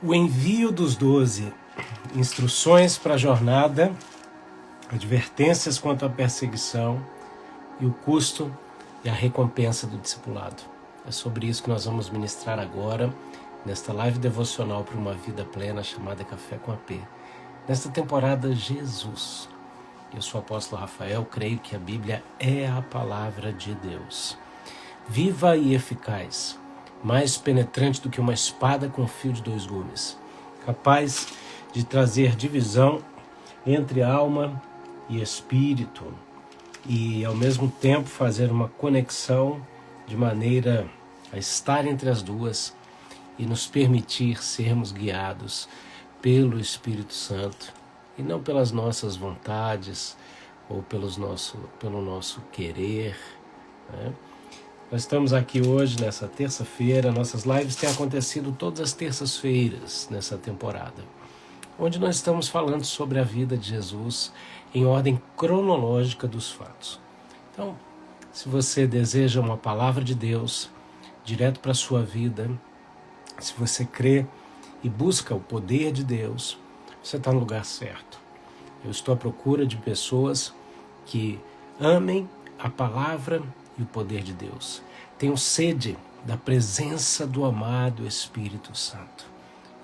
O envio dos 12, instruções para a jornada, advertências quanto à perseguição e o custo e a recompensa do discipulado. É sobre isso que nós vamos ministrar agora, nesta live devocional para uma vida plena chamada Café com AP. Nesta temporada, Jesus. Eu sou o apóstolo Rafael, creio que a Bíblia é a palavra de Deus. Viva e eficaz, mais penetrante do que uma espada com fio de 2 gumes, capaz de trazer divisão entre alma e espírito e, ao mesmo tempo, fazer uma conexão de maneira a estar entre as duas e nos permitir sermos guiados pelo Espírito Santo e não pelas nossas vontades ou pelo nosso querer, né? Nós estamos aqui hoje, nessa terça-feira. Nossas lives têm acontecido todas as terças-feiras nessa temporada, onde nós estamos falando sobre a vida de Jesus em ordem cronológica dos fatos. Então, se você deseja uma palavra de Deus direto para a sua vida, se você crê e busca o poder de Deus, você está no lugar certo. Eu estou à procura de pessoas que amem a palavra e o poder de Deus. Tenho sede da presença do amado Espírito Santo.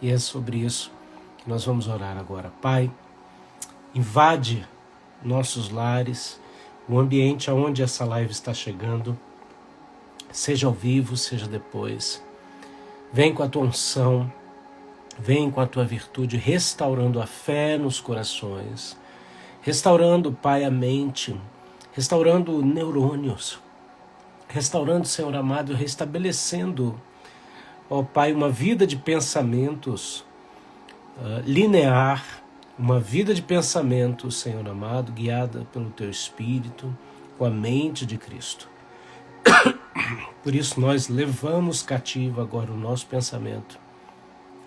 E é sobre isso que nós vamos orar agora. Pai, invade nossos lares, o ambiente aonde essa live está chegando, seja ao vivo, seja depois. Vem com a tua unção, vem com a tua virtude, restaurando a fé nos corações, restaurando, Pai, a mente, restaurando neurônios, restaurando, Senhor amado, restabelecendo, ó Pai, uma vida de pensamentos linear, uma vida de pensamentos, Senhor amado, guiada pelo Teu Espírito, com a mente de Cristo. Por isso nós levamos cativo agora o nosso pensamento,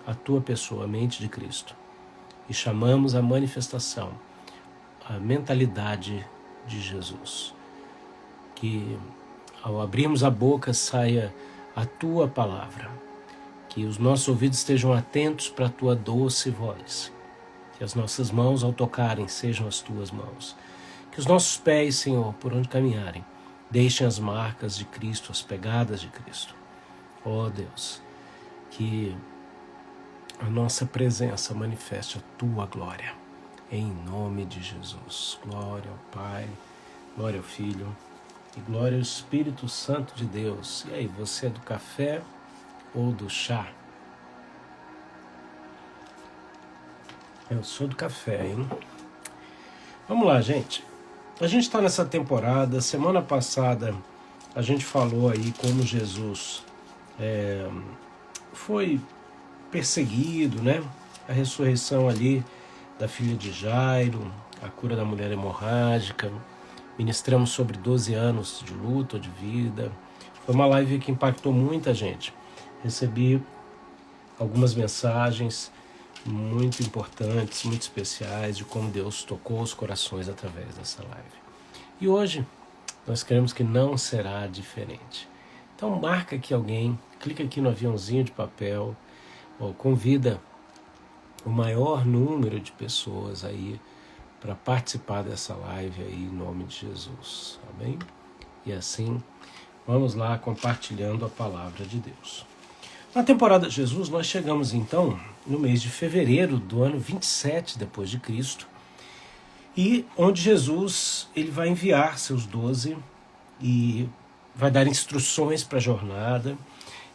a Tua pessoa, a mente de Cristo, e chamamos a manifestação, a mentalidade de Jesus. Que ao abrirmos a boca saia a Tua palavra, que os nossos ouvidos estejam atentos para a Tua doce voz, que as nossas mãos ao tocarem sejam as Tuas mãos, que os nossos pés, Senhor, por onde caminharem, deixem as marcas de Cristo, as pegadas de Cristo. Ó Deus, que a nossa presença manifeste a Tua glória, em nome de Jesus. Glória ao Pai, glória ao Filho e glória ao Espírito Santo de Deus. E aí, você é do café ou do chá? Eu sou do café, hein? Vamos lá, gente. A gente está nessa temporada. Semana passada a gente falou aí como Jesus foi perseguido, né? A ressurreição ali da filha de Jairo, a cura da mulher hemorrágica. Ministramos sobre 12 anos de luta ou de vida. Foi uma live que impactou muita gente. Recebi algumas mensagens muito importantes, muito especiais, de como Deus tocou os corações através dessa live. E hoje nós queremos que não será diferente. Então marca aqui alguém, clica aqui no aviãozinho de papel, ou convida o maior número de pessoas aí para participar dessa live aí em nome de Jesus, tá bem? E assim, vamos lá compartilhando a palavra de Deus. Na temporada de Jesus, nós chegamos então no mês de fevereiro do ano 27 depois de Cristo, e onde Jesus ele vai enviar seus 12 e vai dar instruções para a jornada,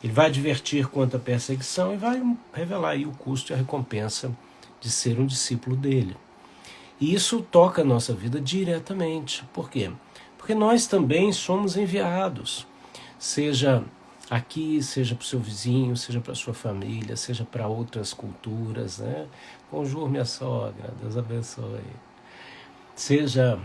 ele vai advertir quanto à perseguição e vai revelar aí o custo e a recompensa de ser um discípulo dele. E isso toca a nossa vida diretamente. Por quê? Porque nós também somos enviados, seja aqui, seja para o seu vizinho, seja para a sua família, seja para outras culturas, né? Bonjour, minha sogra, Deus abençoe. Seja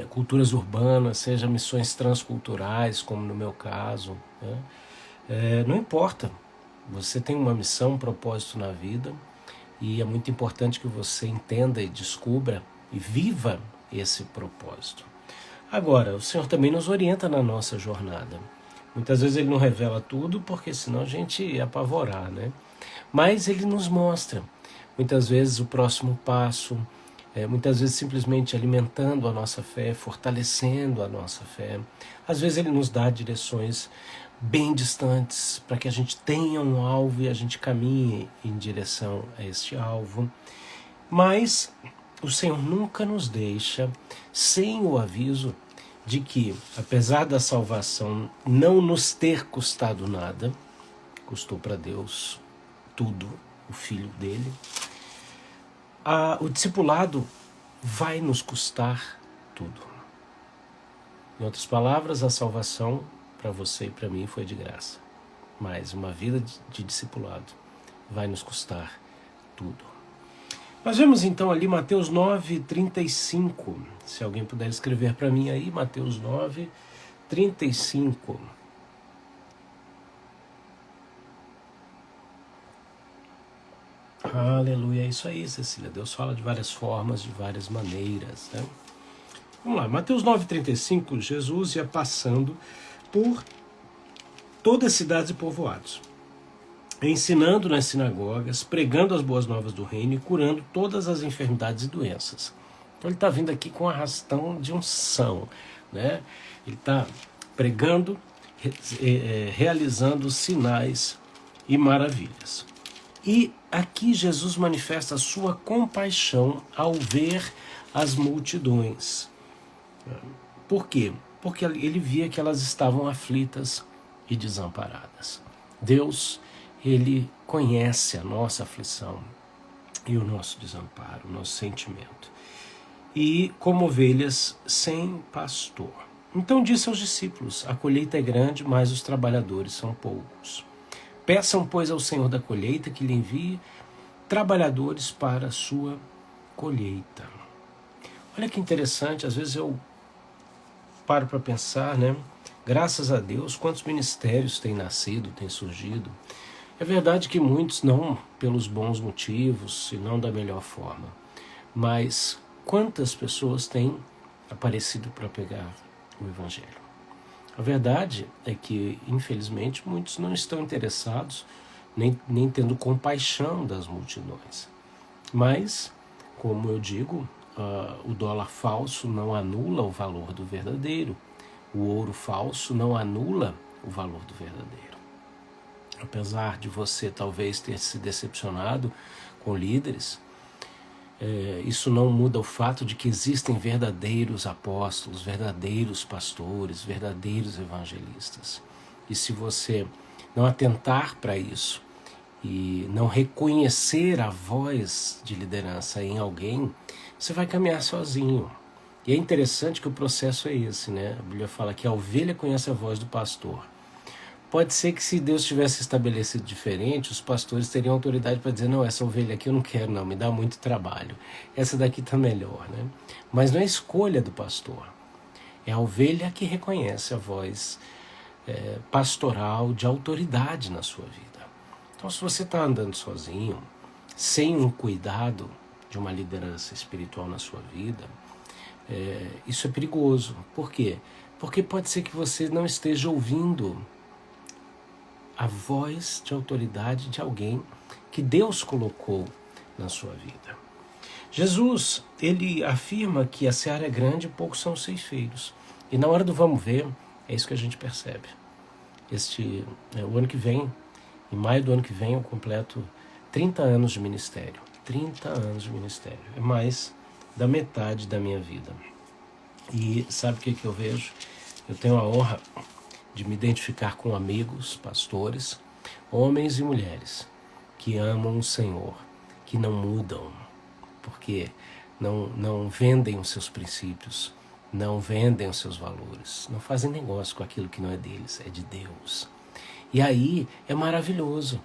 culturas urbanas, seja missões transculturais, como no meu caso, né? Não importa, você tem uma missão, um propósito na vida, e é muito importante que você entenda e descubra e viva esse propósito. Agora, o Senhor também nos orienta na nossa jornada. Muitas vezes Ele não revela tudo, porque senão a gente ia apavorar, né? Mas ele nos mostra, muitas vezes, o próximo passo, muitas vezes simplesmente alimentando a nossa fé, fortalecendo a nossa fé. Às vezes ele nos dá direções bem distantes para que a gente tenha um alvo e a gente caminhe em direção a este alvo. Mas o Senhor nunca nos deixa sem o aviso de que, apesar da salvação não nos ter custado nada, custou para Deus tudo, o Filho dele, o discipulado vai nos custar tudo. Em outras palavras, a salvação para você e para mim foi de graça. Mas uma vida de discipulado vai nos custar tudo. Nós vemos então ali Mateus 9:35. Se alguém puder escrever para mim aí, Mateus 9:35. Aleluia, é isso aí, Cecília. Deus fala de várias formas, de várias maneiras, né? Vamos lá, Mateus 9:35, Jesus ia passando por todas as cidades e povoados, ensinando nas sinagogas, pregando as boas novas do reino e curando todas as enfermidades e doenças. Então ele está vindo aqui com arrastão de unção, né? Ele está pregando, realizando sinais e maravilhas. E aqui Jesus manifesta a sua compaixão ao ver as multidões. Por quê? Porque ele via que elas estavam aflitas e desamparadas. Deus, ele conhece a nossa aflição e o nosso desamparo, o nosso sentimento. E como ovelhas sem pastor. Então disse aos discípulos: a colheita é grande, mas os trabalhadores são poucos. Peçam, pois, ao Senhor da colheita que lhe envie trabalhadores para a sua colheita. Olha que interessante, às vezes eu paro para pensar, né? Graças a Deus, quantos ministérios têm nascido, têm surgido. É verdade que muitos não pelos bons motivos e não da melhor forma, mas quantas pessoas têm aparecido para pegar o Evangelho? A verdade é que, infelizmente, muitos não estão interessados, nem tendo compaixão das multidões. Mas, como eu digo, o dólar falso não anula o valor do verdadeiro. O ouro falso não anula o valor do verdadeiro. Apesar de você talvez ter se decepcionado com líderes, isso não muda o fato de que existem verdadeiros apóstolos, verdadeiros pastores, verdadeiros evangelistas. E se você não atentar para isso e não reconhecer a voz de liderança em alguém, você vai caminhar sozinho. E é interessante que o processo é esse, né? A Bíblia fala que a ovelha conhece a voz do pastor. Pode ser que se Deus tivesse estabelecido diferente, os pastores teriam autoridade para dizer: não, essa ovelha aqui eu não quero não, me dá muito trabalho. Essa daqui está melhor, né? Mas não é escolha do pastor. É a ovelha que reconhece a voz pastoral de autoridade na sua vida. Então, se você está andando sozinho, sem um cuidado de uma liderança espiritual na sua vida, isso é perigoso. Por quê? Porque pode ser que você não esteja ouvindo a voz de autoridade de alguém que Deus colocou na sua vida. Jesus, ele afirma que a seara é grande e poucos são os ceifeiros. E na hora do vamos ver, é isso que a gente percebe. O ano que vem, em maio do ano que vem, eu completo 30 anos de ministério. 30 anos de ministério. É mais da metade da minha vida. E sabe o que eu vejo? Eu tenho a honra de me identificar com amigos, pastores, homens e mulheres que amam o Senhor, que não mudam, porque não vendem os seus princípios, não vendem os seus valores, não fazem negócio com aquilo que não é deles, é de Deus. E aí é maravilhoso.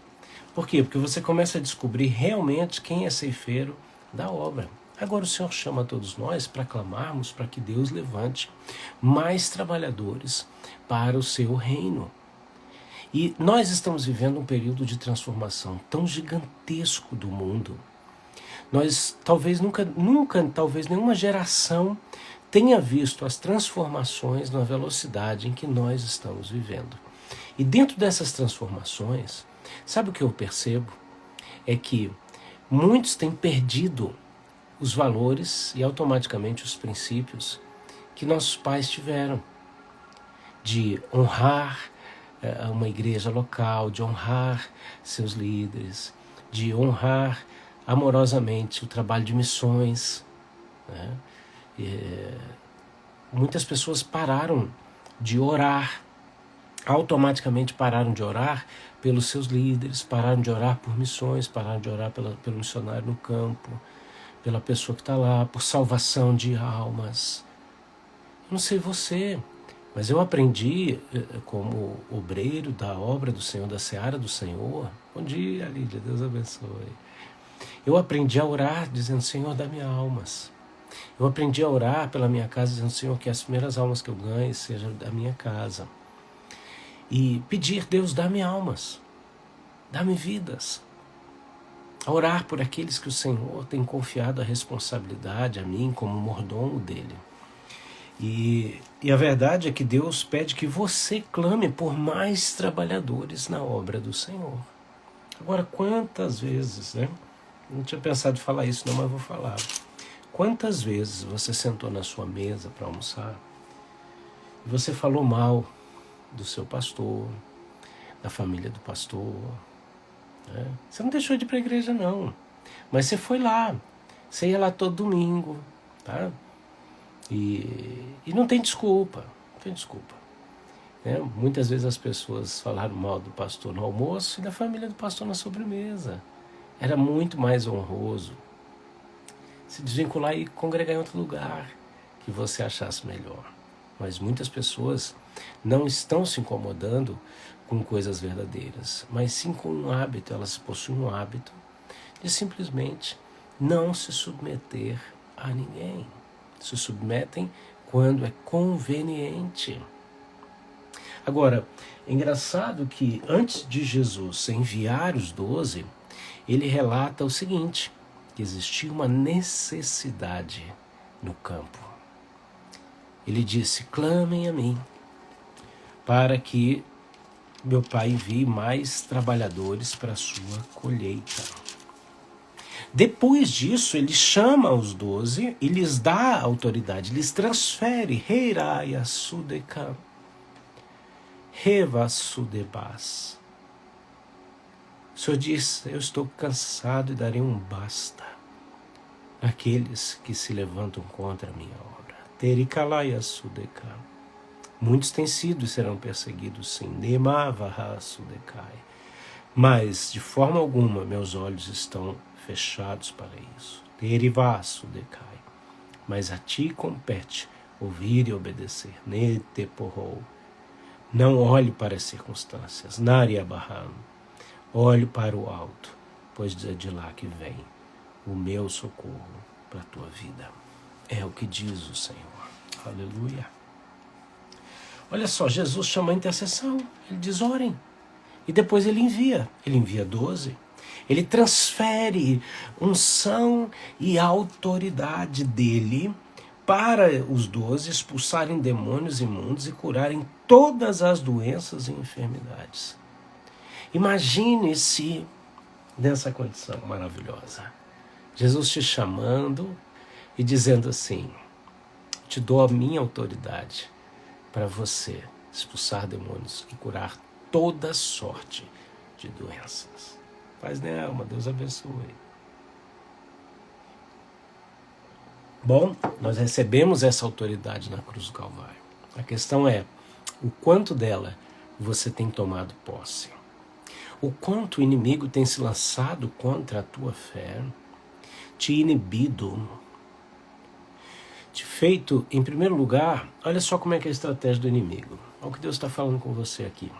Por quê? Porque você começa a descobrir realmente quem é ceifeiro da obra. Agora o Senhor chama todos nós para clamarmos para que Deus levante mais trabalhadores para o seu reino. E nós estamos vivendo um período de transformação tão gigantesco do mundo. Nós talvez talvez nenhuma geração tenha visto as transformações na velocidade em que nós estamos vivendo. E dentro dessas transformações, sabe o que eu percebo? é que muitos têm perdido os valores e automaticamente os princípios que nossos pais tiveram, de honrar uma igreja local, de honrar seus líderes, de honrar amorosamente o trabalho de missões, né? Muitas pessoas pararam de orar, automaticamente pararam de orar pelos seus líderes, pararam de orar por missões, pararam de orar pelo missionário no campo, pela pessoa que está lá, por salvação de almas. Eu não sei você, mas eu aprendi como obreiro da obra do Senhor, da seara do Senhor. Bom dia, Lídia, Deus abençoe. Eu aprendi a orar dizendo, Senhor, dá-me almas. Eu aprendi a orar pela minha casa dizendo, Senhor, que as primeiras almas que eu ganhe sejam da minha casa. E pedir, Deus, dá-me almas, dá-me vidas. A orar por aqueles que o Senhor tem confiado a responsabilidade a mim como mordomo dele. E a verdade é que Deus pede que você clame por mais trabalhadores na obra do Senhor. Agora, quantas vezes, né? Não tinha pensado em falar isso não, mas vou falar. Quantas vezes você sentou na sua mesa para almoçar e você falou mal do seu pastor, da família do pastor, né? Você não deixou de ir para a igreja não, mas você foi lá, você ia lá todo domingo, tá? E não tem desculpa, não tem desculpa, né? Muitas vezes as pessoas falaram mal do pastor no almoço e da família do pastor na sobremesa. Era muito mais honroso se desvincular e congregar em outro lugar que você achasse melhor. Mas muitas pessoas não estão se incomodando com coisas verdadeiras, mas sim com um hábito. Elas possuem um hábito de simplesmente não se submeter a ninguém. Se submetem quando é conveniente. Agora, é engraçado que antes de Jesus enviar os 12, ele relata o seguinte, que existia uma necessidade no campo. Ele disse, clamem a mim, para que meu pai envie mais trabalhadores para a sua colheita. Depois disso, ele chama os 12 e lhes dá autoridade, lhes transfere, Heiraya Sudeka, Reva Sudebas. O Senhor diz, eu estou cansado e darei um basta àqueles que se levantam contra a minha obra. Terikalaya Sudeka. Muitos têm sido e serão perseguidos, sim. Nemavaha Sudekai. Mas, de forma alguma, meus olhos estão fechados para isso. Terivá Sudekai. Mas a ti compete ouvir e obedecer. Neteporou. Não olhe para as circunstâncias. Nariabaham. Olhe para o alto, pois é de lá que vem o meu socorro para a tua vida. É o que diz o Senhor. Aleluia. Olha só, Jesus chama a intercessão. Ele diz, orem. E depois ele envia. Ele envia 12. Ele transfere unção e autoridade dele para os 12 expulsarem demônios imundos e curarem todas as doenças e enfermidades. Imagine-se nessa condição maravilhosa. Jesus te chamando e dizendo assim, te dou a minha autoridade para você expulsar demônios e curar toda sorte de doenças. Paz na alma, Deus abençoe. Bom, nós recebemos essa autoridade na cruz do Calvário. A questão é, o quanto dela você tem tomado posse? O quanto o inimigo tem se lançado contra a tua fé, te inibido, te feito, em primeiro lugar, olha só como é que é a estratégia do inimigo. Olha o que Deus está falando com você aqui.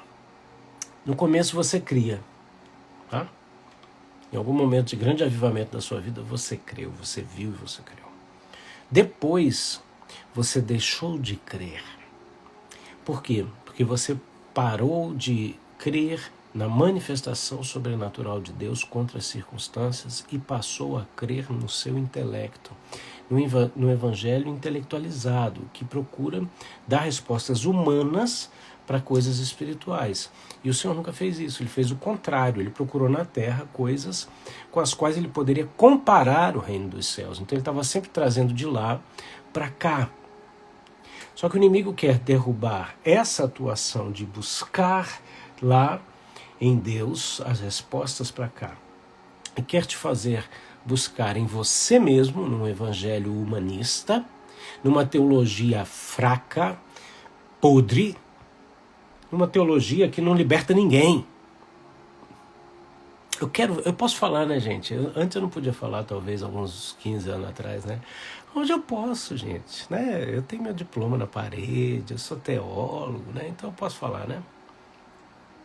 No começo você cria, tá? Em algum momento de grande avivamento da sua vida, você creu, você viu e você creu. Depois, você deixou de crer. Por quê? Porque você parou de crer na manifestação sobrenatural de Deus contra as circunstâncias e passou a crer no seu intelecto, no evangelho intelectualizado, que procura dar respostas humanas para coisas espirituais. E o Senhor nunca fez isso, ele fez o contrário, ele procurou na terra coisas com as quais ele poderia comparar o reino dos céus. Então ele estava sempre trazendo de lá para cá. Só que o inimigo quer derrubar essa atuação de buscar lá em Deus as respostas para cá. E quer te fazer buscar em você mesmo, num evangelho humanista, numa teologia fraca, podre, numa teologia que não liberta ninguém. Eu posso falar, né, gente? Antes eu não podia falar, talvez, alguns 15 anos atrás, né? Hoje eu posso, gente, né? Eu tenho meu diploma na parede, eu sou teólogo, né? Então eu posso falar, né?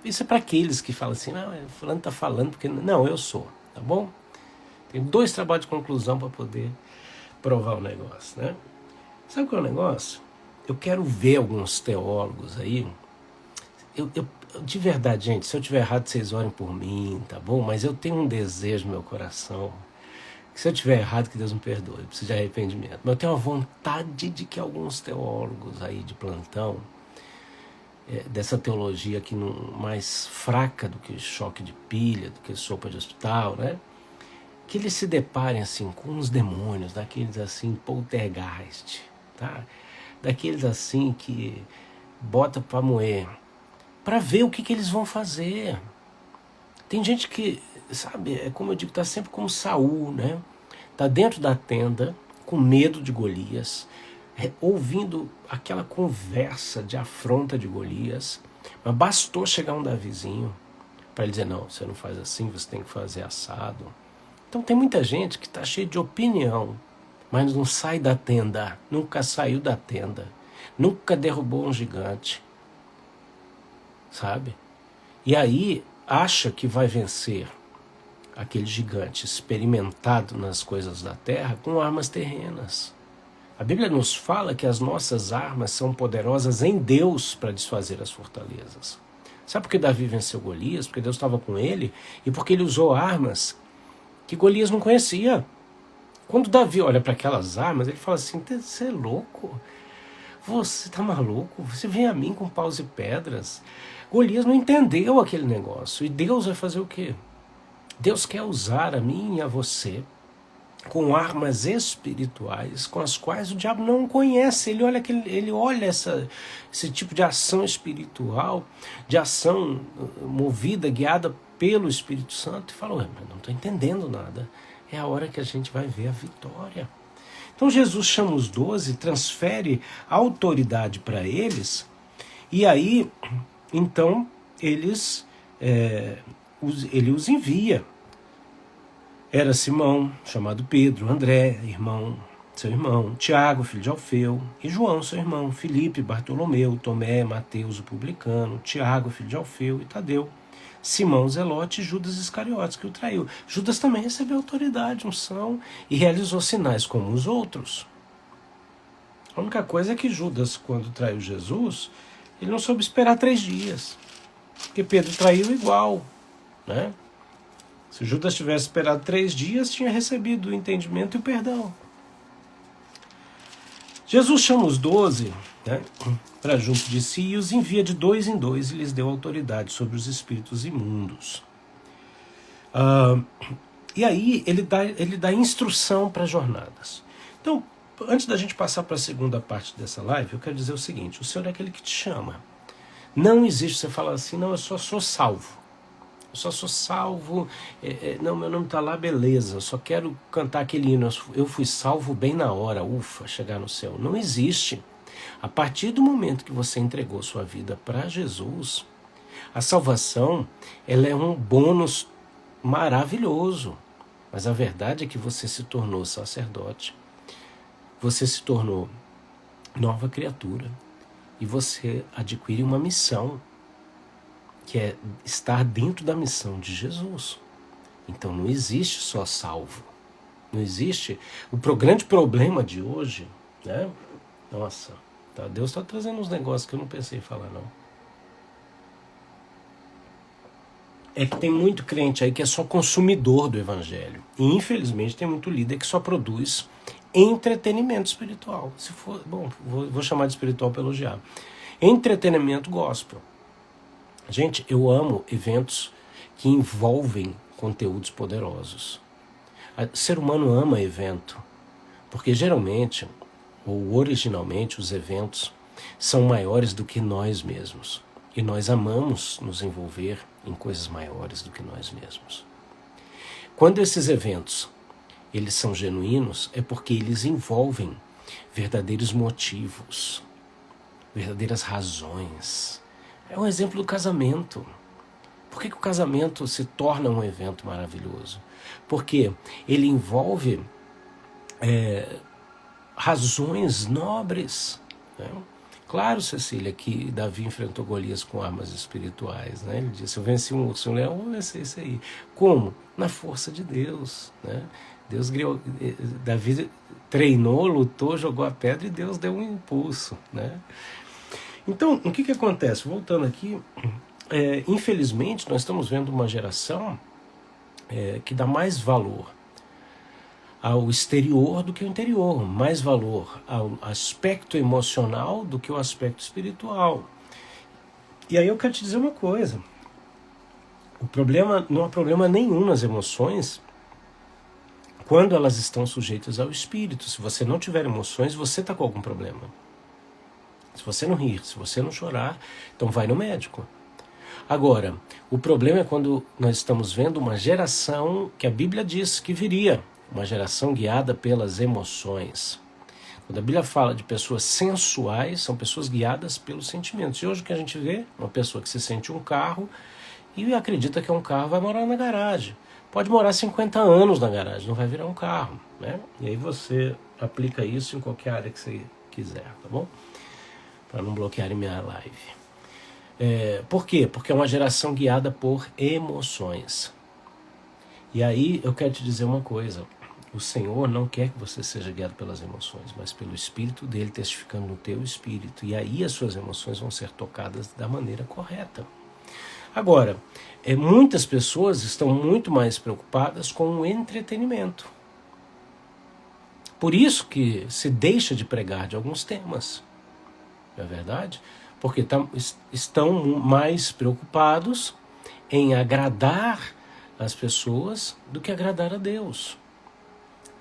Isso é para aqueles que falam assim, não, fulano tá falando porque... Não, eu sou, tá bom? Tenho 2 trabalhos de conclusão para poder provar o negócio, né? Sabe qual é o negócio? Eu quero ver alguns teólogos aí. De verdade, gente, se eu estiver errado, vocês orem por mim, tá bom? Mas eu tenho um desejo no meu coração, que se eu estiver errado, que Deus me perdoe, eu preciso de arrependimento. Mas eu tenho uma vontade de que alguns teólogos aí de plantão, dessa teologia aqui mais fraca do que choque de pilha, do que sopa de hospital, né? Que eles se deparem assim com uns demônios, daqueles assim poltergeist, tá? Daqueles assim que bota para moer, para ver o que eles vão fazer. Tem gente que, sabe, é como eu digo, tá sempre como Saul, né? Tá dentro da tenda, com medo de Golias, ouvindo aquela conversa de afronta de Golias, mas bastou chegar um Davizinho para ele dizer, não, você não faz assim, você tem que fazer assado. Então tem muita gente que está cheia de opinião, mas não sai da tenda, nunca saiu da tenda, nunca derrubou um gigante, sabe? E aí acha que vai vencer aquele gigante experimentado nas coisas da terra com armas terrenas. A Bíblia nos fala que as nossas armas são poderosas em Deus para desfazer as fortalezas. Sabe por que Davi venceu Golias? Porque Deus estava com ele e porque ele usou armas que Golias não conhecia. Quando Davi olha para aquelas armas, ele fala assim, você é louco? Você está maluco? Você vem a mim com paus e pedras? Golias não entendeu aquele negócio. E Deus vai fazer o quê? Deus quer usar a mim e a você com armas espirituais com as quais o diabo não conhece. Ele olha esse tipo de ação espiritual, de ação movida, guiada pelo Espírito Santo e fala, mas não estou entendendo nada. É a hora que a gente vai ver a vitória. Então Jesus chama os 12, transfere a autoridade para eles e aí, então, ele os envia. Era Simão, chamado Pedro, André, seu irmão, Tiago, filho de Alfeu, e João, seu irmão, Filipe, Bartolomeu, Tomé, Mateus, o publicano, Tiago, filho de Alfeu, e Tadeu, Simão, Zelote e Judas Iscariotes, que o traiu. Judas também recebeu autoridade, unção, e realizou sinais como os outros. A única coisa é que Judas, quando traiu Jesus, ele não soube esperar 3 dias, porque Pedro traiu igual, né? Se Judas tivesse esperado 3 dias, tinha recebido o entendimento e o perdão. Jesus chama os 12, né, para junto de si e os envia de 2 em 2 e lhes deu autoridade sobre os espíritos imundos. E aí ele dá instrução para jornadas. Então, antes da gente passar para a segunda parte dessa live, eu quero dizer o seguinte, o Senhor é aquele que te chama. Não existe você falar assim, não, eu só sou salvo. Eu só sou salvo, não, meu nome está lá, beleza, eu só quero cantar aquele hino, eu fui salvo bem na hora, ufa, chegar no céu. Não existe. A partir do momento que você entregou sua vida para Jesus, a salvação, ela é um bônus maravilhoso, mas a verdade é que você se tornou sacerdote, você se tornou nova criatura e você adquire uma missão, que é estar dentro da missão de Jesus. Então não existe só salvo. Não existe. O grande problema de hoje, né? Nossa, Deus está trazendo uns negócios que eu não pensei em falar, não. É que tem muito crente aí que é só consumidor do evangelho. E infelizmente tem muito líder que só produz entretenimento espiritual. Se for, bom, vou chamar de espiritual para elogiar. Entretenimento gospel. Gente, eu amo eventos que envolvem conteúdos poderosos. O ser humano ama evento, porque geralmente, ou originalmente, os eventos são maiores do que nós mesmos. E nós amamos nos envolver em coisas maiores do que nós mesmos. Quando esses eventos eles são genuínos, é porque eles envolvem verdadeiros motivos, verdadeiras razões. É um exemplo do casamento. Por que o casamento se torna um evento maravilhoso? Porque ele envolve razões nobres. Né? Claro, Cecília, que Davi enfrentou Golias com armas espirituais. Né? Ele disse, eu venci um urso e um leão, vou vencer isso aí. Como? Na força de Deus. Né? Davi treinou, lutou, jogou a pedra e Deus deu um impulso. Né? Então, o que acontece? Voltando aqui, infelizmente nós estamos vendo uma geração que dá mais valor ao exterior do que ao interior, mais valor ao aspecto emocional do que ao aspecto espiritual. E aí eu quero te dizer uma coisa, o problema não há problema nenhum nas emoções quando elas estão sujeitas ao espírito. Se você não tiver emoções, você está com algum problema. Se você não rir, se você não chorar, então vai no médico. Agora, o problema é quando nós estamos vendo uma geração que a Bíblia diz que viria, uma geração guiada pelas emoções. Quando a Bíblia fala de pessoas sensuais, são pessoas guiadas pelos sentimentos. E hoje o que a gente vê? Uma pessoa que se sente um carro e acredita que é um carro, vai morar na garagem. Pode morar 50 anos na garagem, não vai virar um carro. Né? E aí você aplica isso em qualquer área que você quiser, tá bom? Para não bloquearem minha live. Por quê? Porque é uma geração guiada por emoções. E aí eu quero te dizer uma coisa. O Senhor não quer que você seja guiado pelas emoções, mas pelo Espírito dele testificando no teu espírito. E aí as suas emoções vão ser tocadas da maneira correta. Agora, muitas pessoas estão muito mais preocupadas com o entretenimento. Por isso que se deixa de pregar de alguns temas. Não é verdade? Porque estão mais preocupados em agradar as pessoas do que agradar a Deus.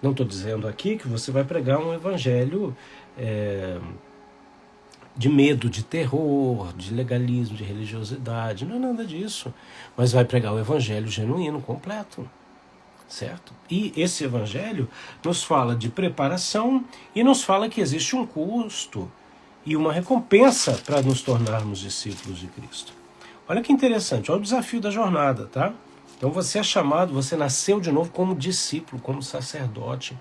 Não estou dizendo aqui que você vai pregar um evangelho de medo, de terror, de legalismo, de religiosidade. Não é nada disso. Mas vai pregar o evangelho genuíno, completo. Certo? E esse evangelho nos fala de preparação e nos fala que existe um custo e uma recompensa para nos tornarmos discípulos de Cristo. Olha que interessante, olha o desafio da jornada, tá? Então você é chamado, você nasceu de novo como discípulo, como sacerdote,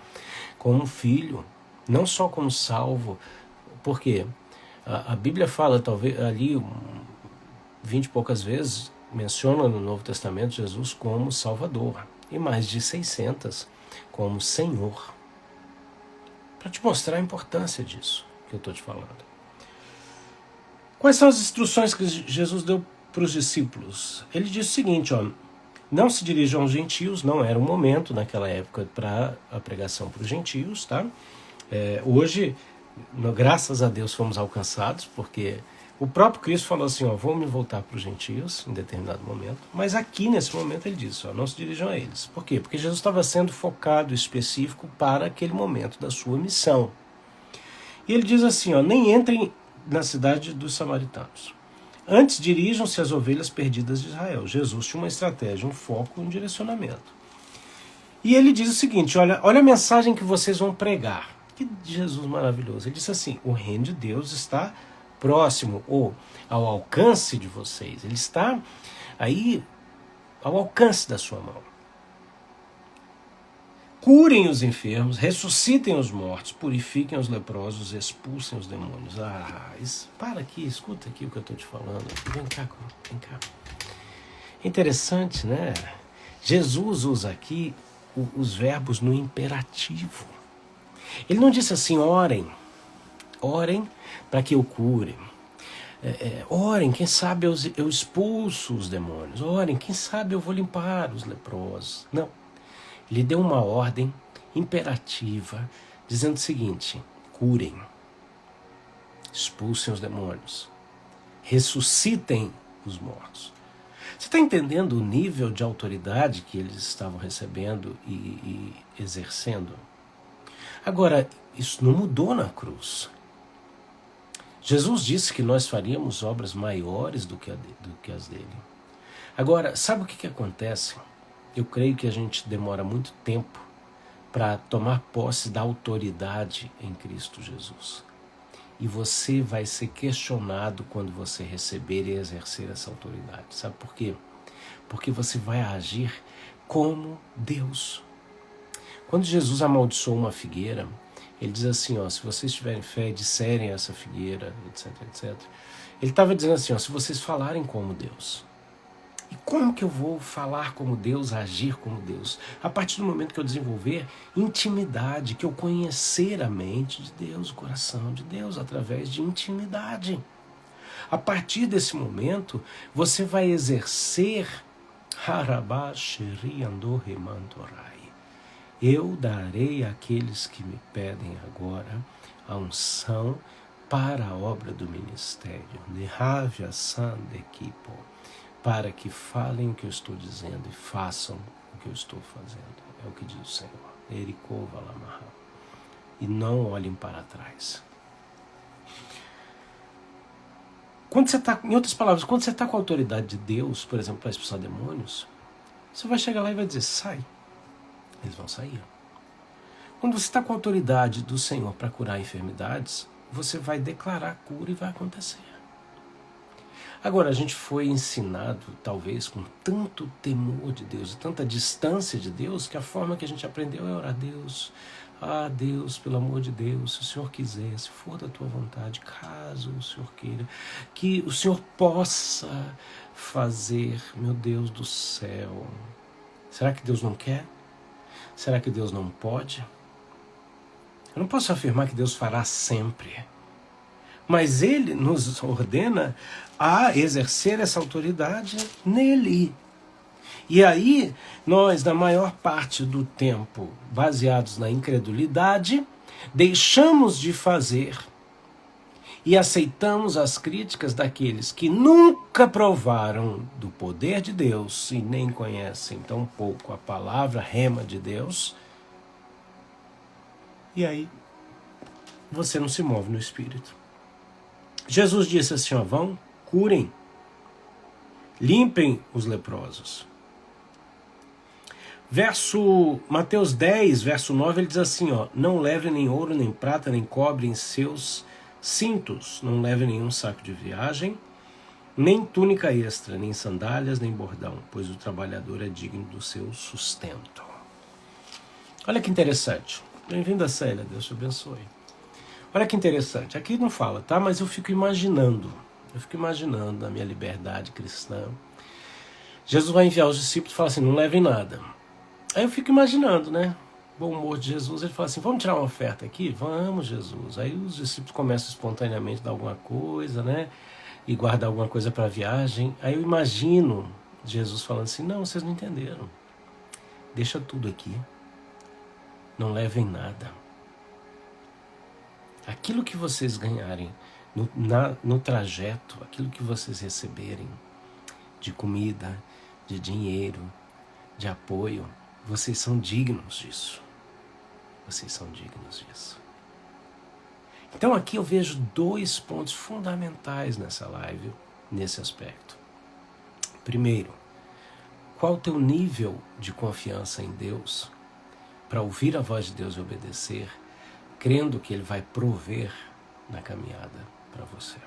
como filho, não só como salvo. Por quê? A Bíblia fala, talvez ali 20 e poucas vezes, menciona no Novo Testamento Jesus como Salvador, e mais de 600 como Senhor. Para te mostrar a importância disso que eu estou te falando. Quais são as instruções que Jesus deu para os discípulos? Ele disse o seguinte, ó, não se dirijam aos gentios, não era o momento naquela época para a pregação para os gentios, tá? Hoje, graças a Deus, fomos alcançados, porque o próprio Cristo falou assim, ó, vou me voltar para os gentios em determinado momento, mas aqui nesse momento ele disse, ó, não se dirijam a eles. Por quê? Porque Jesus estava sendo focado, específico para aquele momento da sua missão. E ele diz assim, ó, nem entrem na cidade dos samaritanos. Antes dirijam-se às ovelhas perdidas de Israel. Jesus tinha uma estratégia, um foco, um direcionamento. E ele diz o seguinte, olha a mensagem que vocês vão pregar. Que Jesus maravilhoso. Ele disse assim, o reino de Deus está próximo, ou ao alcance de vocês. Ele está aí ao alcance da sua mão. Curem os enfermos, ressuscitem os mortos, purifiquem os leprosos, expulsem os demônios. Para aqui, escuta aqui o que eu estou te falando. Vem cá. Interessante, né? Jesus usa aqui os verbos no imperativo. Ele não disse assim, orem para que eu cure. Orem, quem sabe eu expulso os demônios. Orem, quem sabe eu vou limpar os leprosos. Não. Ele deu uma ordem imperativa, dizendo o seguinte, curem, expulsem os demônios, ressuscitem os mortos. Você está entendendo o nível de autoridade que eles estavam recebendo e exercendo? Agora, isso não mudou na cruz. Jesus disse que nós faríamos obras maiores do que as dele. Agora, sabe o que acontece? Eu creio que a gente demora muito tempo para tomar posse da autoridade em Cristo Jesus. E você vai ser questionado quando você receber e exercer essa autoridade. Sabe por quê? Porque você vai agir como Deus. Quando Jesus amaldiçoou uma figueira, ele diz assim, ó, se vocês tiverem fé e disserem essa figueira, etc, etc. Ele estava dizendo assim, ó, se vocês falarem como Deus. E como que eu vou falar como Deus, agir como Deus? A partir do momento que eu desenvolver intimidade, que eu conhecer a mente de Deus, o coração de Deus, através de intimidade. A partir desse momento, você vai exercer eu darei àqueles que me pedem agora a unção para a obra do ministério. Para que falem o que eu estou dizendo e façam o que eu estou fazendo. É o que diz o Senhor. E não olhem para trás. Quando você está, em outras palavras, quando você está com a autoridade de Deus, por exemplo, para expulsar demônios, você vai chegar lá e vai dizer, sai. Eles vão sair. Quando você está com a autoridade do Senhor para curar enfermidades, você vai declarar a cura e vai acontecer. Agora, a gente foi ensinado, talvez, com tanto temor de Deus, tanta distância de Deus, que a forma que a gente aprendeu é orar a Deus. Ah, Deus, pelo amor de Deus, se o Senhor quiser, se for da tua vontade, caso o Senhor queira, que o Senhor possa fazer, meu Deus do céu. Será que Deus não quer? Será que Deus não pode? Eu não posso afirmar que Deus fará sempre. Mas Ele nos ordena a exercer essa autoridade nele. E aí, nós, na maior parte do tempo, baseados na incredulidade, deixamos de fazer e aceitamos as críticas daqueles que nunca provaram do poder de Deus e nem conhecem tão pouco a palavra rema de Deus. E aí, você não se move no Espírito. Jesus disse assim, ó, vão, curem, limpem os leprosos. Mateus 10, verso 9, ele diz assim, ó, não leve nem ouro, nem prata, nem cobre em seus cintos, não leve nenhum saco de viagem, nem túnica extra, nem sandálias, nem bordão, pois o trabalhador é digno do seu sustento. Olha que interessante. Bem-vinda, Célia, Deus te abençoe. Olha que interessante, aqui não fala, tá? Mas eu fico imaginando na minha liberdade cristã. Jesus vai enviar os discípulos e fala assim, não levem nada. Aí eu fico imaginando, né? Bom humor de Jesus, ele fala assim, vamos tirar uma oferta aqui? Vamos, Jesus. Aí os discípulos começam espontaneamente a dar alguma coisa, né? E guardar alguma coisa para a viagem. Aí eu imagino Jesus falando assim, não, vocês não entenderam. Deixa tudo aqui. Não levem nada. Aquilo que vocês ganharem no trajeto, aquilo que vocês receberem de comida, de dinheiro, de apoio, vocês são dignos disso. Vocês são dignos disso. Então aqui eu vejo 2 pontos fundamentais nessa live, nesse aspecto. Primeiro, qual o teu nível de confiança em Deus para ouvir a voz de Deus e obedecer, crendo que Ele vai prover na caminhada para você.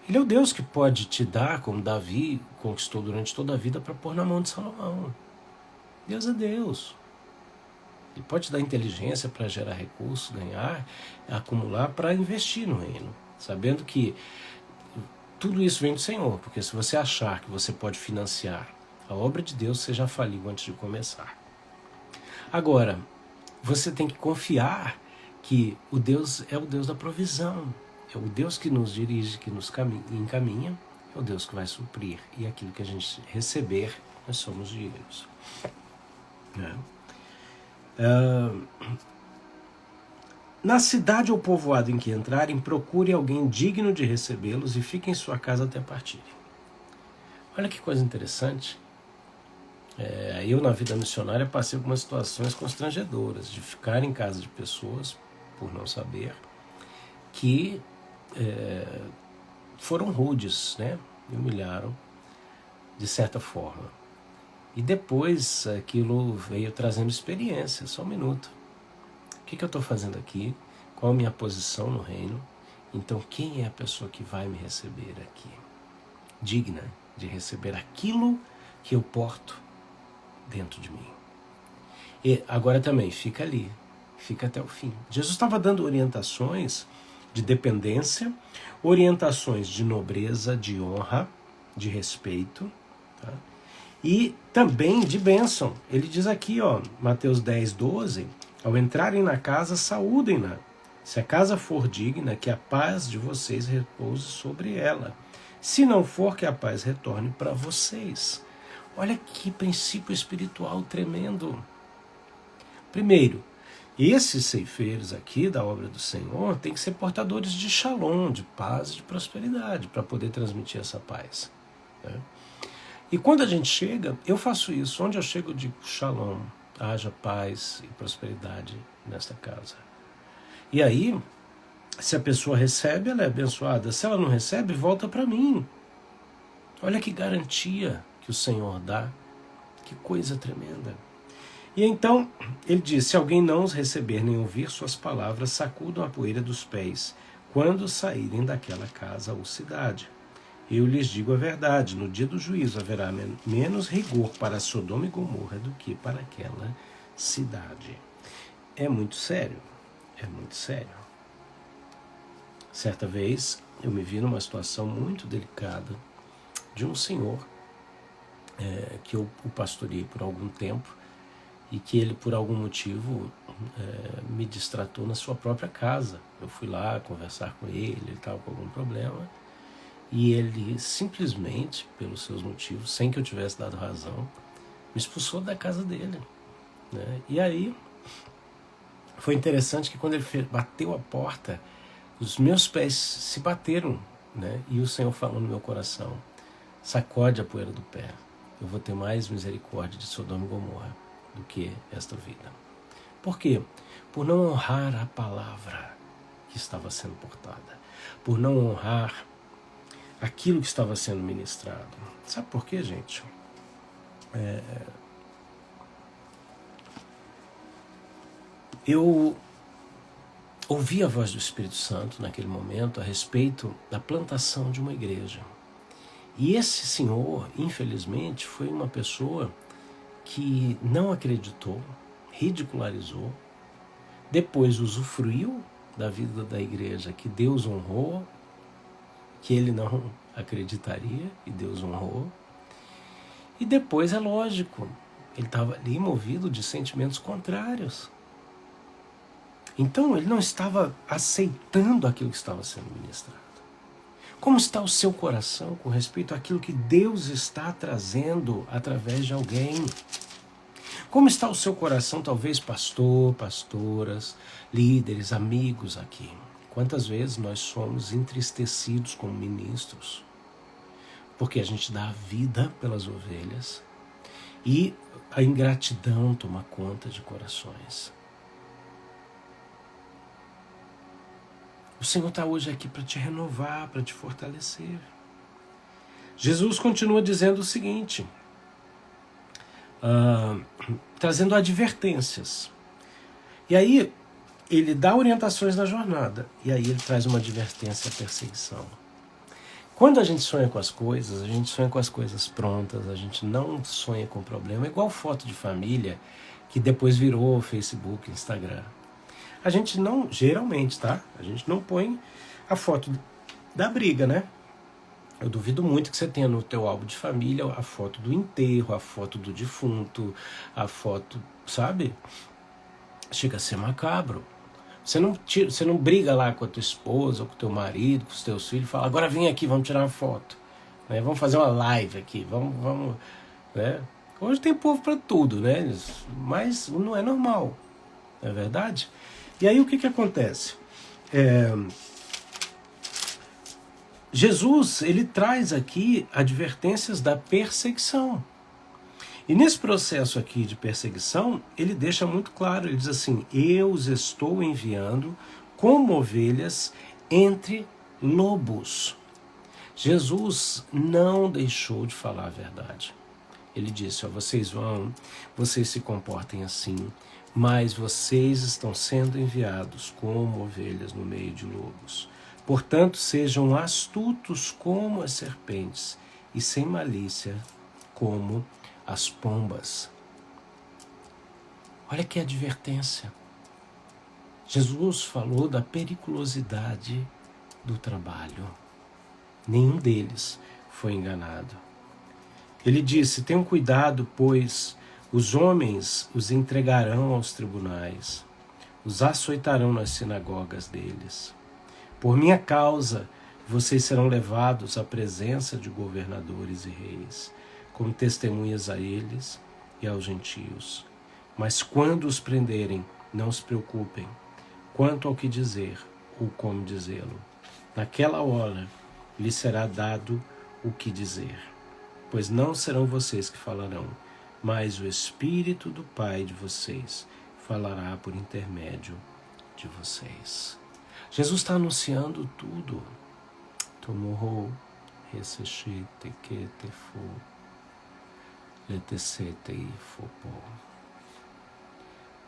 Ele é o Deus que pode te dar, como Davi conquistou durante toda a vida, para pôr na mão de Salomão. Deus é Deus. Ele pode te dar inteligência para gerar recursos, ganhar, acumular, para investir no reino. Sabendo que tudo isso vem do Senhor, porque se você achar que você pode financiar a obra de Deus, você já faliu antes de começar. Agora, você tem que confiar que o Deus é o Deus da provisão, é o Deus que nos dirige, que nos encaminha, é o Deus que vai suprir, e aquilo que a gente receber, nós somos dignos. Na cidade ou povoado em que entrarem, procure alguém digno de recebê-los e fique em sua casa até partirem. Olha que coisa interessante. Eu, na vida missionária, passei algumas situações constrangedoras de ficar em casa de pessoas, por não saber, que foram rudes, né? Me humilharam, de certa forma. E depois aquilo veio trazendo experiência. Só um minuto. O que eu estou fazendo aqui? Qual a minha posição no reino? Então, quem é a pessoa que vai me receber aqui? Digna de receber aquilo que eu porto dentro de mim. E agora também, fica ali, fica até o fim. Jesus estava dando orientações de dependência, orientações de nobreza, de honra, de respeito, tá? E também de bênção. Ele diz aqui, Mateus 10, 12, ao entrarem na casa, saúdem-na. Se a casa for digna, que a paz de vocês repouse sobre ela. Se não for, que a paz retorne para vocês. Olha que princípio espiritual tremendo. Primeiro, esses ceifeiros aqui da obra do Senhor têm que ser portadores de shalom, de paz e de prosperidade, para poder transmitir essa paz, né? E quando a gente chega, eu faço isso. Onde eu chego, eu digo shalom, haja paz e prosperidade nesta casa. E aí, se a pessoa recebe, ela é abençoada. Se ela não recebe, volta para mim. Olha que garantia que o Senhor dá. Que coisa tremenda. E então, ele diz, se alguém não os receber nem ouvir suas palavras, sacudam a poeira dos pés, quando saírem daquela casa ou cidade. Eu lhes digo a verdade, no dia do juízo haverá menos rigor para Sodoma e Gomorra do que para aquela cidade. É muito sério, é muito sério. Certa vez, eu me vi numa situação muito delicada de um senhor que eu o pastoreei por algum tempo e que ele, por algum motivo, me distratou na sua própria casa. Eu fui lá conversar com ele estava com algum problema, e ele simplesmente, pelos seus motivos, sem que eu tivesse dado razão, me expulsou da casa dele, né? E aí, foi interessante que quando ele bateu a porta, os meus pés se bateram, né? E o Senhor falou no meu coração, sacode a poeira do pé, eu vou ter mais misericórdia de Sodoma e Gomorra do que esta vida. Por quê? Por não honrar a palavra que estava sendo portada, por não honrar aquilo que estava sendo ministrado. Sabe por quê, gente? Eu ouvi a voz do Espírito Santo naquele momento a respeito da plantação de uma igreja. E esse senhor, infelizmente, foi uma pessoa que não acreditou, ridicularizou, depois usufruiu da vida da igreja que Deus honrou, que ele não acreditaria e Deus honrou. E depois, é lógico, ele estava ali movido de sentimentos contrários. Então ele não estava aceitando aquilo que estava sendo ministrado. Como está o seu coração com respeito àquilo que Deus está trazendo através de alguém? Como está o seu coração, talvez pastor, pastoras, líderes, amigos aqui? Quantas vezes nós somos entristecidos como ministros, porque a gente dá a vida pelas ovelhas e a ingratidão toma conta de corações. O Senhor está hoje aqui para te renovar, para te fortalecer. Jesus continua dizendo o seguinte, trazendo advertências. E aí, ele dá orientações na jornada, e aí ele traz uma advertência à perseguição. Quando a gente sonha com as coisas, a gente sonha com as coisas prontas, a gente não sonha com problema. É igual foto de família, que depois virou Facebook, Instagram. A gente não, geralmente, tá? A gente não põe a foto da briga, né? Eu duvido muito que você tenha no teu álbum de família a foto do enterro, a foto do defunto, a foto, sabe? Chega a ser macabro. Você não briga lá com a tua esposa, ou com o teu marido, com os teus filhos, e fala, agora vem aqui, vamos tirar uma foto, né? Vamos fazer uma live aqui, vamos, né? Hoje tem povo para tudo, né? Mas não é normal, não é verdade? E aí o que acontece? Jesus, ele traz aqui advertências da perseguição. E nesse processo aqui de perseguição, ele deixa muito claro, ele diz assim: eu os estou enviando como ovelhas entre lobos. Jesus não deixou de falar a verdade. Ele disse: ó, vocês se comportem assim, mas vocês estão sendo enviados como ovelhas no meio de lobos. Portanto, sejam astutos como as serpentes e sem malícia como as pombas. Olha que advertência. Jesus falou da periculosidade do trabalho. Nenhum deles foi enganado. Ele disse: tenham cuidado, pois os homens os entregarão aos tribunais, os açoitarão nas sinagogas deles. Por minha causa, vocês serão levados à presença de governadores e reis, como testemunhas a eles e aos gentios. Mas quando os prenderem, não se preocupem quanto ao que dizer ou como dizê-lo. Naquela hora lhes será dado o que dizer, pois não serão vocês que falarão, mas o Espírito do Pai de vocês falará por intermédio de vocês. Jesus está anunciando tudo. Tomorrow, ressuscite que te for, letecete e fopo.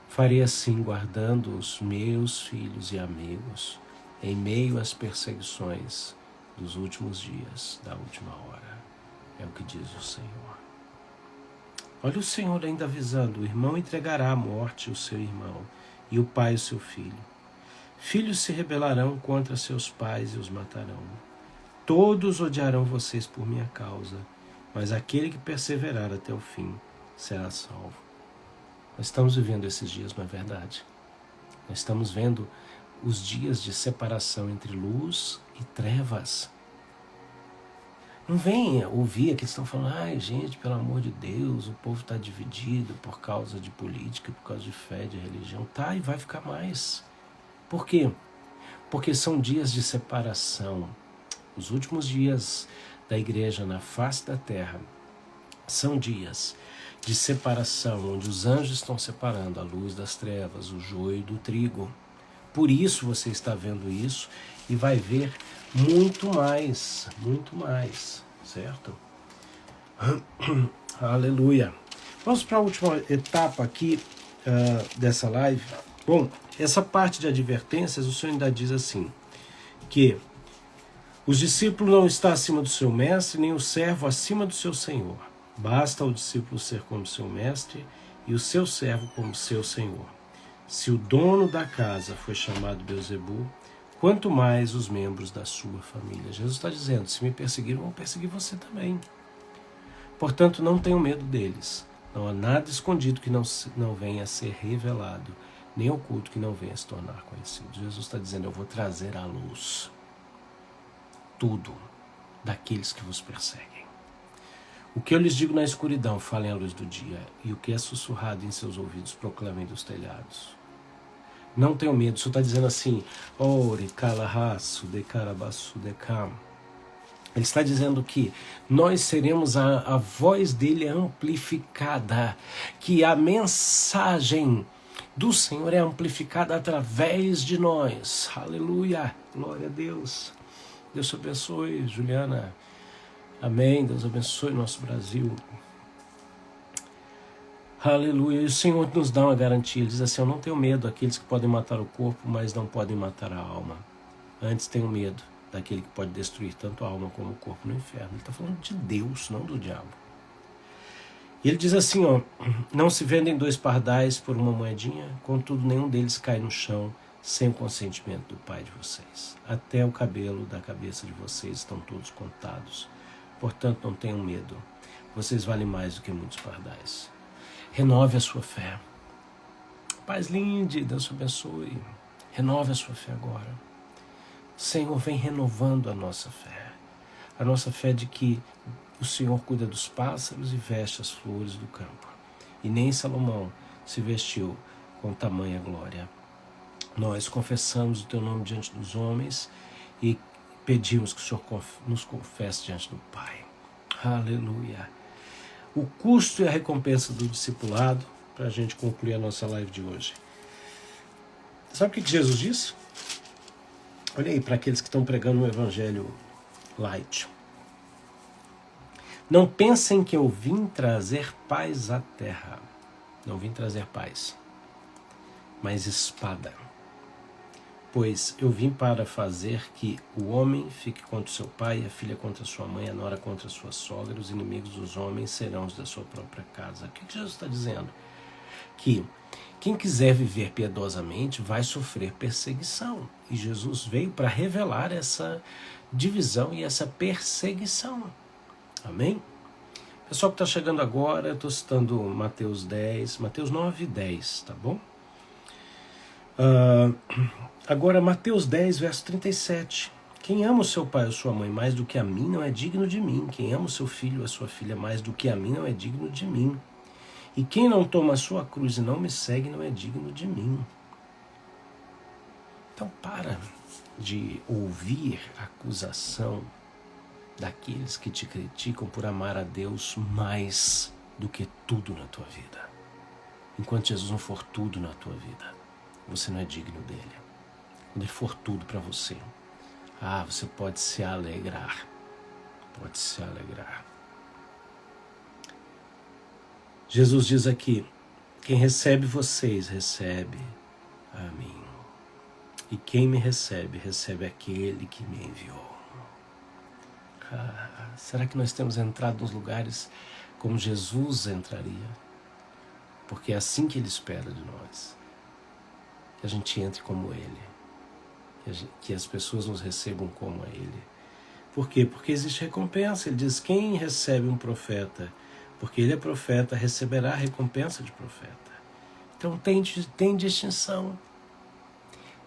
Farei assim, guardando os meus filhos e amigos, em meio às perseguições dos últimos dias, da última hora. É o que diz o Senhor. Olha o Senhor ainda avisando: o irmão entregará à morte o seu irmão, e o pai o seu filho. Filhos se rebelarão contra seus pais e os matarão. Todos odiarão vocês por minha causa, mas aquele que perseverar até o fim será salvo. Nós estamos vivendo esses dias, não é verdade? Nós estamos vendo os dias de separação entre luz e trevas. Não venha ouvir aqueles que estão falando: ai, gente, pelo amor de Deus, o povo está dividido por causa de política, por causa de fé, de religião. Tá, e vai ficar mais. Por quê? Porque são dias de separação. Os últimos dias da igreja na face da terra são dias de separação, onde os anjos estão separando a luz das trevas, o joio do trigo. Por isso você está vendo isso e vai ver muito mais, certo? Aleluia. Vamos para a última etapa aqui dessa live. Bom, essa parte de advertências, o Senhor ainda diz assim, que os discípulos não estão acima do seu mestre, nem o servo acima do seu senhor. Basta o discípulo ser como seu mestre e o seu servo como seu senhor. Se o dono da casa foi chamado Beelzebu, quanto mais os membros da sua família. Jesus está dizendo: se me perseguiram, vão perseguir você também. Portanto, não tenham medo deles. Não há nada escondido que não venha a ser revelado, nem oculto que não venha a se tornar conhecido. Jesus está dizendo: eu vou trazer à luz tudo daqueles que vos perseguem. O que eu lhes digo na escuridão, falem à luz do dia, e o que é sussurrado em seus ouvidos, proclamem dos telhados. Não tenham medo. O Senhor está dizendo assim: Ore, Kalahasu, de Karabasu, de Kam. Ele está dizendo que nós seremos a voz dele amplificada, que a mensagem do Senhor é amplificada através de nós. Aleluia, glória a Deus. Deus te abençoe, Juliana. Amém. Deus abençoe nosso Brasil. Aleluia. E o Senhor nos dá uma garantia. Ele diz assim: eu não tenho medo daqueles que podem matar o corpo, mas não podem matar a alma. Antes tenho medo daquele que pode destruir tanto a alma como o corpo no inferno. Ele está falando de Deus, não do diabo. E ele diz assim, ó: não se vendem 2 pardais por uma moedinha, contudo nenhum deles cai no chão sem o consentimento do Pai de vocês. Até o cabelo da cabeça de vocês estão todos contados. Portanto, não tenham medo. Vocês valem mais do que muitos pardais. Renove a sua fé. Paz Linde, Deus te abençoe. Renove a sua fé agora. Senhor, vem renovando a nossa fé. A nossa fé de que o Senhor cuida dos pássaros e veste as flores do campo. E nem Salomão se vestiu com tamanha glória. Nós confessamos o teu nome diante dos homens e pedimos que o Senhor nos confesse diante do Pai. Aleluia. O custo e a recompensa do discipulado, para a gente concluir a nossa live de hoje. Sabe o que Jesus disse? Olha aí para aqueles que estão pregando o evangelho light. Não pensem que eu vim trazer paz à terra. Não vim trazer paz, mas espada. Pois eu vim para fazer que o homem fique contra o seu pai, a filha contra a sua mãe, a nora contra a sua sogra, os inimigos dos homens serão os da sua própria casa. O que Jesus está dizendo? Que quem quiser viver piedosamente vai sofrer perseguição. E Jesus veio para revelar essa divisão e essa perseguição. Amém? Pessoal que está chegando agora, eu estou citando Mateus 10, Mateus 9 e 10, tá bom? Agora, Mateus 10, verso 37. Quem ama o seu pai ou sua mãe mais do que a mim não é digno de mim. Quem ama o seu filho ou a sua filha mais do que a mim não é digno de mim. E quem não toma a sua cruz e não me segue não é digno de mim. Então para de ouvir a acusação daqueles que te criticam por amar a Deus mais do que tudo na tua vida. Enquanto Jesus não for tudo na tua vida, você não é digno dele. Quando ele for tudo para você, você pode se alegrar. Pode se alegrar. Jesus diz aqui, quem recebe vocês, recebe a mim. E quem me recebe, recebe aquele que me enviou. Será que nós temos entrado nos lugares como Jesus entraria? Porque é assim que ele espera de nós. Que a gente entre como ele. Que as pessoas nos recebam como a ele. Por quê? Porque existe recompensa. Ele diz, quem recebe um profeta, porque ele é profeta, receberá a recompensa de profeta. Então tem distinção.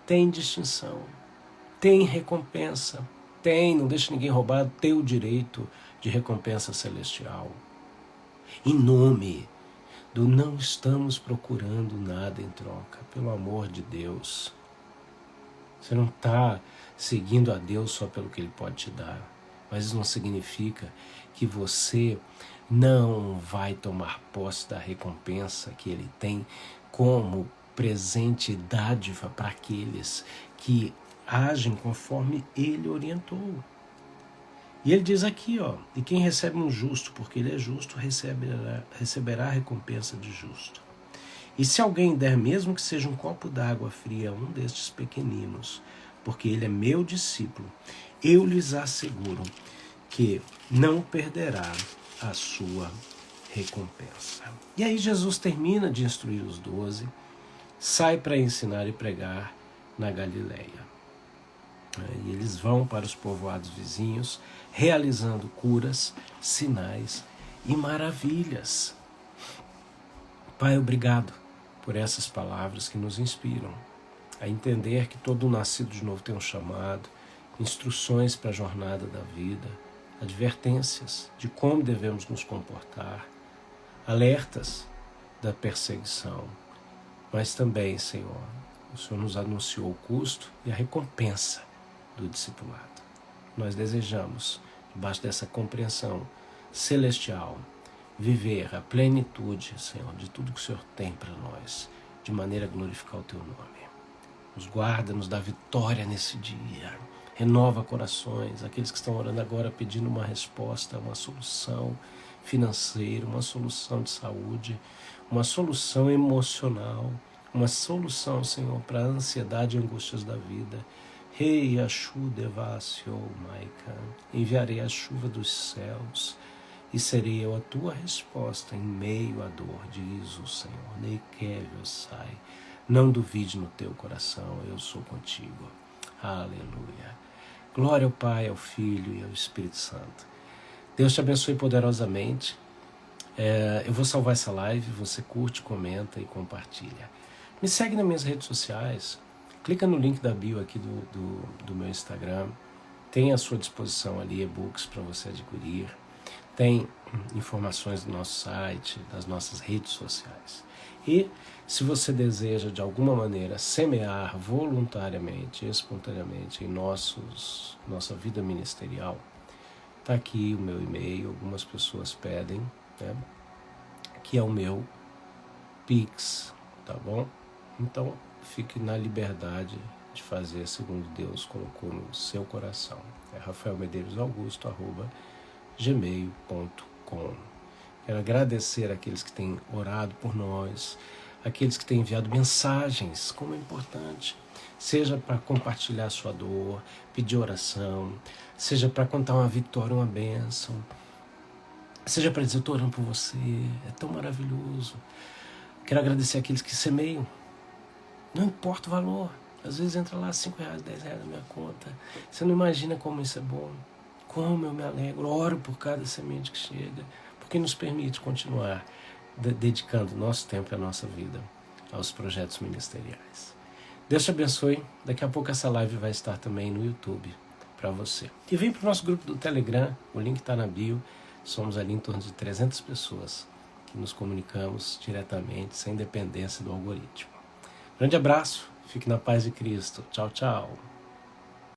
Tem distinção. Tem recompensa. Não deixa ninguém roubar teu direito de recompensa celestial. Em nome do não estamos procurando nada em troca, pelo amor de Deus. Você não está seguindo a Deus só pelo que Ele pode te dar, mas isso não significa que você não vai tomar posse da recompensa que Ele tem como presente e dádiva para aqueles que agem conforme Ele orientou. E ele diz aqui, e quem recebe um justo, porque ele é justo, receberá a recompensa de justo. E se alguém der, mesmo que seja um copo d'água fria a um destes pequeninos, porque ele é meu discípulo, eu lhes asseguro que não perderá a sua recompensa. E aí Jesus termina de instruir os 12, sai para ensinar e pregar na Galileia. E eles vão para os povoados vizinhos, realizando curas, sinais e maravilhas. Pai, obrigado por essas palavras que nos inspiram a entender que todo nascido de novo tem um chamado, instruções para a jornada da vida, advertências de como devemos nos comportar, alertas da perseguição, mas também, Senhor, o Senhor nos anunciou o custo e a recompensa do discipulado. Nós desejamos, debaixo dessa compreensão celestial, viver a plenitude, Senhor, de tudo que o Senhor tem para nós, de maneira a glorificar o Teu nome. Nos guarda, nos dá vitória nesse dia. Renova corações, aqueles que estão orando agora pedindo uma resposta, uma solução financeira, uma solução de saúde, uma solução emocional, uma solução, Senhor, para a ansiedade e angústias da vida. Rei Ashu Devasio Maika, enviarei a chuva dos céus e serei eu a tua resposta em meio à dor, diz o Senhor. Neikevio sai, não duvide no teu coração, eu sou contigo. Aleluia. Glória ao Pai, ao Filho e ao Espírito Santo. Deus te abençoe poderosamente. Eu vou salvar essa live, você curte, comenta e compartilha. Me segue nas minhas redes sociais. Clica no link da bio aqui do meu Instagram. Tem à sua disposição ali e-books para você adquirir. Tem informações do nosso site, das nossas redes sociais. E Se você deseja, de alguma maneira, semear voluntariamente, espontaneamente em nossa vida ministerial, está aqui o meu e-mail, algumas pessoas pedem, né, que é o meu Pix, tá bom? Então, fique na liberdade de fazer segundo Deus colocou no seu coração. É rafaelmedeiros.augusto@gmail.com. Quero agradecer àqueles que têm orado por nós, aqueles que têm enviado mensagens, como é importante, seja para compartilhar sua dor, pedir oração, seja para contar uma vitória, uma bênção, seja para dizer, estou orando por você, é tão maravilhoso. Quero agradecer àqueles que semeiam, não importa o valor, às vezes entra lá R$5, R$10 na minha conta, você não imagina como isso é bom, como eu me alegro, oro por cada semente que chega, porque nos permite continuar dedicando nosso tempo e a nossa vida aos projetos ministeriais. Deus te abençoe. Daqui a pouco essa live vai estar também no YouTube para você. E vem para o nosso grupo do Telegram, o link está na bio. Somos ali em torno de 300 pessoas que nos comunicamos diretamente, sem dependência do algoritmo. Grande abraço, fique na paz de Cristo. Tchau, tchau.